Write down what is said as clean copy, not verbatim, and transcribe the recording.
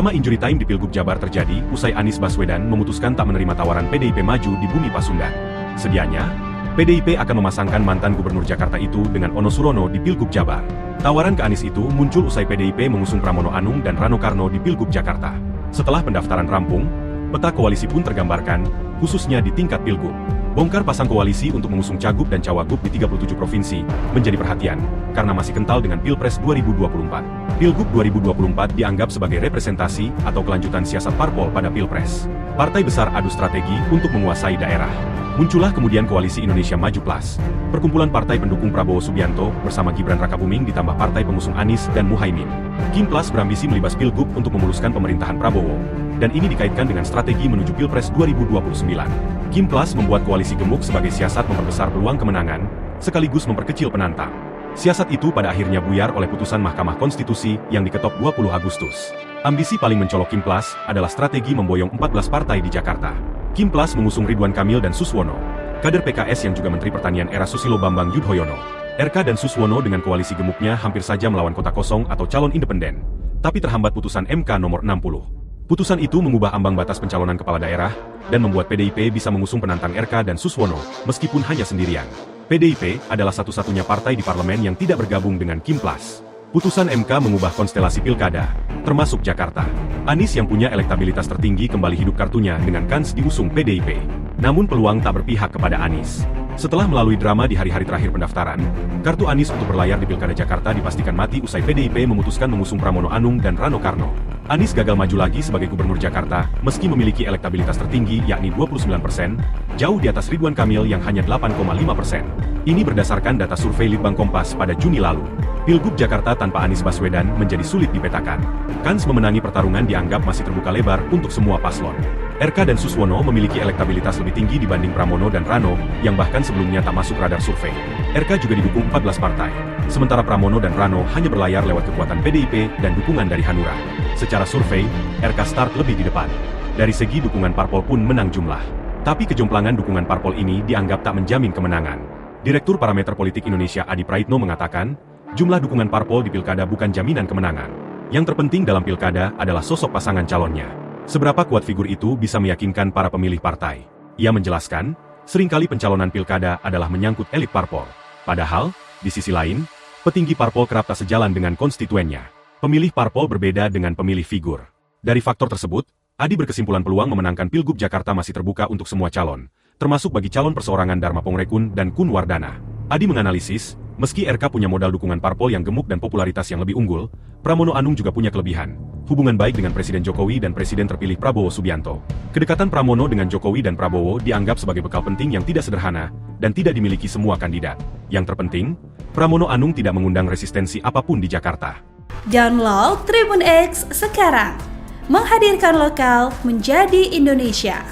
Drama injury time di Pilgub Jabar terjadi usai Anies Baswedan memutuskan tak menerima tawaran PDIP maju di Bumi Pasundan. Sedianya, PDIP akan memasangkan mantan Gubernur Jakarta itu dengan Ono Surono di Pilgub Jabar. Tawaran ke Anies itu muncul usai PDIP mengusung Pramono Anung dan Rano Karno di Pilgub Jakarta. Setelah pendaftaran rampung, peta koalisi pun tergambarkan, khususnya di tingkat Pilgub. Bongkar pasang koalisi untuk mengusung Cagup dan Cawagup di 37 provinsi menjadi perhatian, karena masih kental dengan Pilpres 2024. Pilgub 2024 dianggap sebagai representasi atau kelanjutan siasat parpol pada Pilpres. Partai besar adu strategi untuk menguasai daerah. Muncullah kemudian Koalisi Indonesia Maju Plus, perkumpulan partai pendukung Prabowo Subianto bersama Gibran Rakabuming ditambah partai pengusung Anies dan Muhaimin. Kim Plus berambisi melibas Pilgub untuk memuluskan pemerintahan Prabowo, dan ini dikaitkan dengan strategi menuju Pilpres 2029. Kim Plus membuat koalisi gemuk sebagai siasat memperbesar peluang kemenangan, sekaligus memperkecil penantang. Siasat itu pada akhirnya buyar oleh putusan Mahkamah Konstitusi yang diketok 20 Agustus. Ambisi paling mencolok Kim Plus adalah strategi memboyong 14 partai di Jakarta. Kim Plus mengusung Ridwan Kamil dan Suswono, kader PKS yang juga Menteri Pertanian era Susilo Bambang Yudhoyono. RK dan Suswono dengan koalisi gemuknya hampir saja melawan kota kosong atau calon independen, tapi terhambat putusan MK nomor 60. Putusan itu mengubah ambang batas pencalonan kepala daerah, dan membuat PDIP bisa mengusung penantang RK dan Suswono, meskipun hanya sendirian. PDIP adalah satu-satunya partai di parlemen yang tidak bergabung dengan Kim Plus. Putusan MK mengubah konstelasi pilkada, termasuk Jakarta. Anies yang punya elektabilitas tertinggi kembali hidup kartunya dengan kans diusung PDIP. Namun peluang tak berpihak kepada Anies. Setelah melalui drama di hari-hari terakhir pendaftaran, kartu Anies untuk berlayar di Pilkada Jakarta dipastikan mati usai PDIP memutuskan mengusung Pramono Anung dan Rano Karno. Anies gagal maju lagi sebagai Gubernur Jakarta, meski memiliki elektabilitas tertinggi yakni 29%, jauh di atas Ridwan Kamil yang hanya 8,5%. Ini berdasarkan data survei Litbang Kompas pada Juni lalu. Pilgub Jakarta tanpa Anies Baswedan menjadi sulit dipetakan. Kans memenangi pertarungan dianggap masih terbuka lebar untuk semua paslon. RK dan Suswono memiliki elektabilitas lebih tinggi dibanding Pramono dan Rano, yang bahkan sebelumnya tak masuk radar survei. RK juga didukung 14 partai. Sementara Pramono dan Rano hanya berlayar lewat kekuatan PDIP dan dukungan dari Hanura. Secara survei, RK start lebih di depan. Dari segi dukungan parpol pun menang jumlah. Tapi kejomplangan dukungan parpol ini dianggap tak menjamin kemenangan. Direktur Parameter Politik Indonesia Adi Praitno mengatakan, jumlah dukungan parpol di pilkada bukan jaminan kemenangan. Yang terpenting dalam pilkada adalah sosok pasangan calonnya. Seberapa kuat figur itu bisa meyakinkan para pemilih partai. Ia menjelaskan, seringkali pencalonan pilkada adalah menyangkut elit parpol. Padahal, di sisi lain, petinggi parpol kerap tak sejalan dengan konstituennya. Pemilih parpol berbeda dengan pemilih figur. Dari faktor tersebut, Adi berkesimpulan peluang memenangkan Pilgub Jakarta masih terbuka untuk semua calon, termasuk bagi calon perseorangan Dharma Pongrekun dan Kun Wardana. Adi menganalisis, meski RK punya modal dukungan parpol yang gemuk dan popularitas yang lebih unggul, Pramono Anung juga punya kelebihan. Hubungan baik dengan Presiden Jokowi dan Presiden terpilih Prabowo Subianto. Kedekatan Pramono dengan Jokowi dan Prabowo dianggap sebagai bekal penting yang tidak sederhana, dan tidak dimiliki semua kandidat. Yang terpenting, Pramono Anung tidak mengundang resistensi apapun di Jakarta. Download Tribun X sekarang. Menghadirkan lokal menjadi Indonesia.